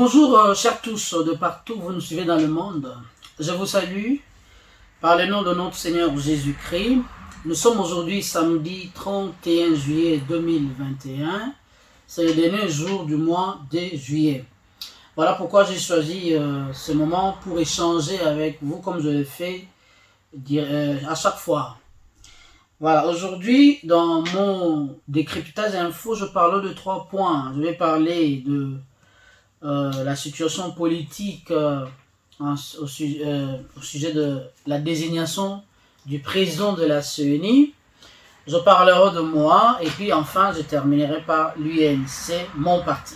Bonjour chers tous de partout, vous nous suivez dans le monde. Je vous salue par le nom de notre Seigneur Jésus-Christ. Nous sommes aujourd'hui samedi 31 juillet 2021. C'est le dernier jour du mois de juillet. Voilà pourquoi j'ai choisi ce moment pour échanger avec vous comme je le fais à chaque fois. Voilà, aujourd'hui dans mon décryptage info, je parle de 3 points. Je vais parler de la situation politique au sujet de la désignation du président de la CENI. Je parlerai de moi et puis enfin je terminerai par l'UNC, mon parti.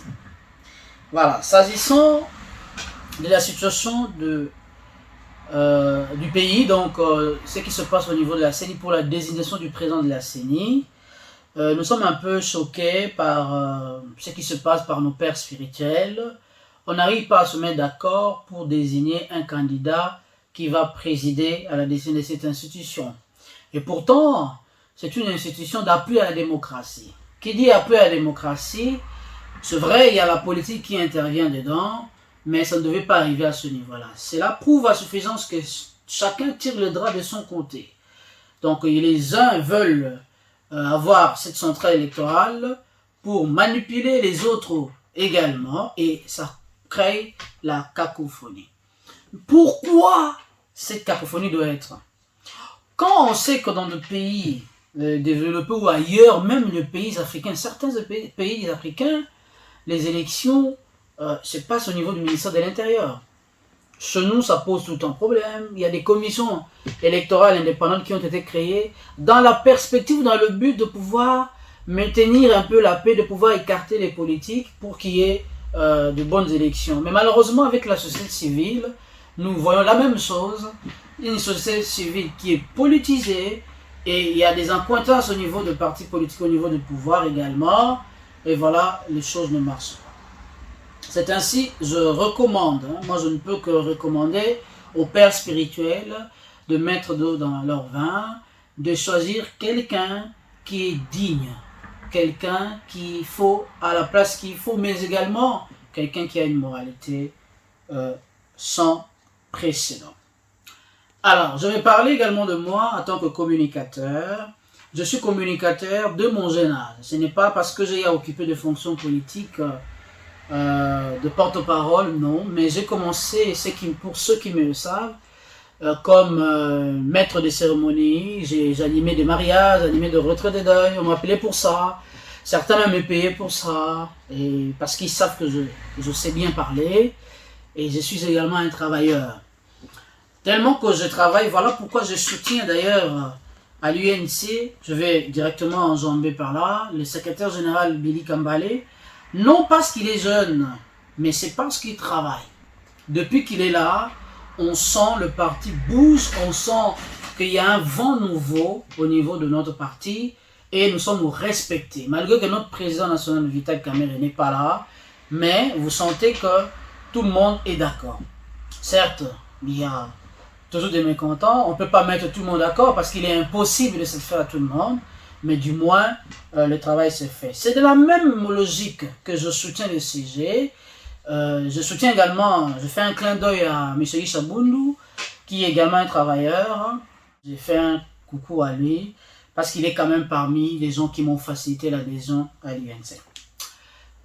Voilà, s'agissant de la situation du pays, donc ce qui se passe au niveau de la CENI pour la désignation du président de la CENI, nous sommes un peu choqués par ce qui se passe par nos pères spirituels. On n'arrive pas à se mettre d'accord pour désigner un candidat qui va présider à la décision de cette institution. Et pourtant, c'est une institution d'appui à la démocratie. Qui dit appui à la démocratie, c'est vrai, il y a la politique qui intervient dedans, mais ça ne devait pas arriver à ce niveau-là. Cela prouve à suffisance que chacun tire le drap de son côté. Donc les uns veulent avoir cette centrale électorale pour manipuler les autres également, et ça crée la cacophonie. Pourquoi cette cacophonie doit être? Quand on sait que dans des pays développés ou ailleurs, même les pays africains, certains pays africains, les élections se passent au niveau du ministère de l'Intérieur. Chez nous, ça pose tout un problème. Il y a des commissions électorales indépendantes qui ont été créées dans la perspective, dans le but de pouvoir maintenir un peu la paix, de pouvoir écarter les politiques pour qu'il y ait de bonnes élections. Mais malheureusement, avec la société civile, nous voyons la même chose. Une société civile qui est politisée et il y a des accointances au niveau de partis politiques, au niveau du pouvoir également. Et voilà, les choses ne marchent pas. C'est ainsi, je recommande, moi je ne peux que recommander aux pères spirituels de mettre de l'eau dans leur vin, de choisir quelqu'un qui est digne, quelqu'un qu'il faut à la place qu'il faut, mais également quelqu'un qui a une moralité sans précédent. Alors, je vais parler également de moi en tant que communicateur. Je suis communicateur de mon jeune âge. Ce n'est pas parce que j'ai occupé de fonctions politiques de porte-parole, non, mais j'ai commencé, pour ceux qui me le savent, comme maître de cérémonie. J'ai animé des mariages, animé des retraites de deuil, on m'appelait pour ça. Certains même me payaient pour ça, et parce qu'ils savent que je sais bien parler, et je suis également un travailleur. Tellement que je travaille, voilà pourquoi je soutiens d'ailleurs à l'UNC, je vais directement enjamber par là, le secrétaire général Billy Kambale, non parce qu'il est jeune, mais c'est parce qu'il travaille. Depuis qu'il est là, on sent le parti bouge, on sent qu'il y a un vent nouveau au niveau de notre parti et nous sommes respectés. Malgré que notre président national Vital Kamerhe n'est pas là, mais vous sentez que tout le monde est d'accord. Certes, il y a toujours des mécontents, on ne peut pas mettre tout le monde d'accord parce qu'il est impossible de se faire à tout le monde. Mais du moins, le travail se fait. C'est de la même logique que je soutiens le CG. Je soutiens également, je fais un clin d'œil à M. Isha Bundu, qui est également un travailleur. J'ai fait un coucou à lui, parce qu'il est quand même parmi les gens qui m'ont facilité l'adhésion à l'UNC.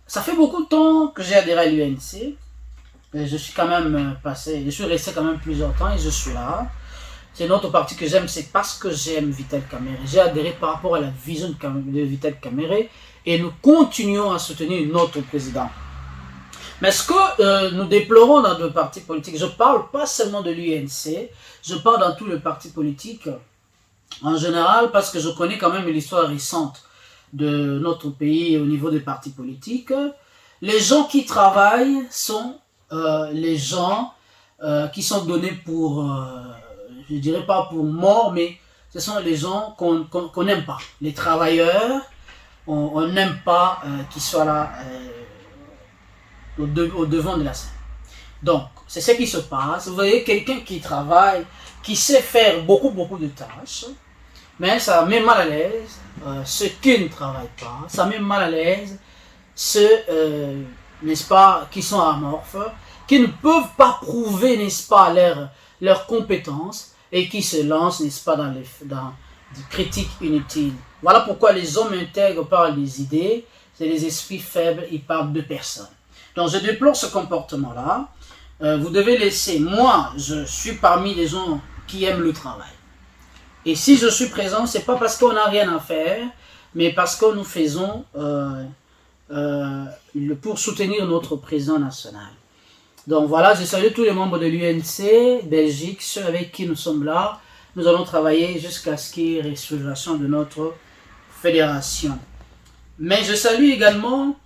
Ça fait beaucoup de temps que j'ai adhéré à l'UNC. Je suis quand même je suis resté quand même plusieurs temps et je suis là. C'est notre parti que j'aime, c'est parce que j'aime Vital Kamerhe. J'ai adhéré par rapport à la vision de Vital Kamerhe et nous continuons à soutenir notre président. Mais ce que nous déplorons dans nos partis politiques, je ne parle pas seulement de l'UNC, je parle dans tous les partis politiques en général parce que je connais quand même l'histoire récente de notre pays au niveau des partis politiques. Les gens qui travaillent sont les gens qui sont donnés pour... je dirais pas pour mort, mais ce sont les gens qu'on n'aime pas. Les travailleurs, on n'aime pas qu'ils soient là au devant de la scène. Donc, c'est ce qui se passe. Vous voyez quelqu'un qui travaille, qui sait faire beaucoup de tâches, mais ça met mal à l'aise ceux qui ne travaillent pas, ça met mal à l'aise ceux n'est-ce pas, qui sont amorphes, qui ne peuvent pas prouver, n'est-ce pas, leurs compétences et qui se lancent, n'est-ce pas, dans des critiques inutiles. Voilà pourquoi les hommes intègres parlent des idées, c'est les esprits faibles, ils parlent de personnes. Donc je déplore ce comportement-là. Vous devez laisser, moi, je suis parmi les gens qui aiment le travail. Et si je suis présent, c'est pas parce qu'on n'a rien à faire, mais parce que nous faisons pour soutenir notre président national. Donc voilà, je salue tous les membres de l'UNC Belgique, ceux avec qui nous sommes là. Nous allons travailler jusqu'à ce qu'il y ait restauration de notre fédération. Mais je salue également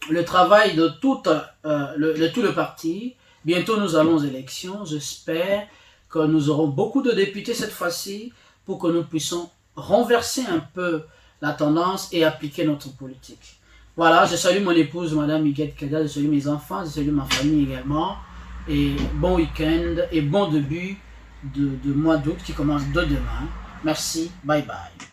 le travail de tout le parti. Bientôt nous allons aux élections. J'espère que nous aurons beaucoup de députés cette fois-ci pour que nous puissions renverser un peu la tendance et appliquer notre politique. Voilà, je salue mon épouse, Madame Huguette Kada, je salue mes enfants, je salue ma famille également. Et bon week-end et bon début de mois d'août qui commence de demain. Merci, bye bye.